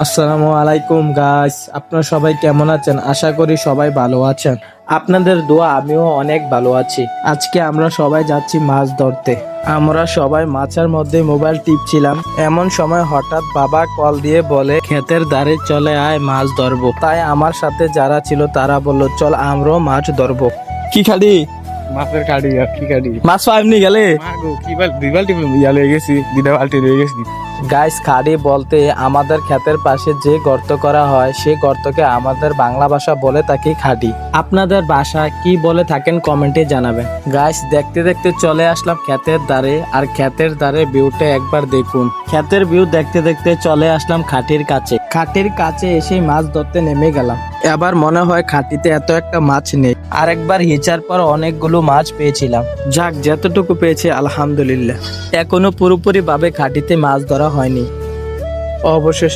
আসসালামু আলাইকুম গাইস, আপনারা সবাই কেমন আছেন? আশা করি সবাই ভালো আছেন। আপনাদের দোয়া আমিও অনেক ভালো আছি। আজকে আমরা সবাই যাচ্ছি মাছ ধরতে। আমরা সবাই মাছের মধ্যে মোবাইল টিপছিলাম, এমন সময় হঠাৎ বাবা কল দিয়ে বলে ক্ষেতের ধারে চলে আয়, মাছ ধরবো। তাই আমার সাথে যারা ছিল তারা বলল চল আমরাও মাছ ধরবো। কি খালি মাছের কাড়ি আর কি কাড়ি মাছ পাইনি গেলে মাগো কি দুই বালতি ইয়া লয়ে গেছি, দুইটা বালতি লয়ে গেছি। গাইস, খাড়ি বলতে আমাদের ক্ষেতের পাশে যে গর্ত করা হয় সেই গর্তকে আমাদের বাংলা ভাষা বলে থাকি খাড়ি। আপনাদের ভাষা কি বলে থাকেন কমেন্টে জানাবেন। গাইস, দেখতে দেখতে চলে আসলাম ক্ষেতের ধারে, আর ক্ষেতের ধারে ভিউটা একবার দেখুন। ক্ষেতের ভিউ দেখতে দেখতে চলে আসলাম খাটির কাছে। খাটির কাছে এসে মাছ ধরতে নেমে গেলাম। এবার মনে হয় খাটিতে এত একটা মাছ নেই, আর একবার হিচার পর অনেকগুলো মাছ পেয়েছিলাম। যাক, যতটুকু পেয়েছি আলহামদুলিল্লাহ। এখনো পুরোপুরি ভাবে খাটিতে মাছ ধরা হয়নি। অবশেষে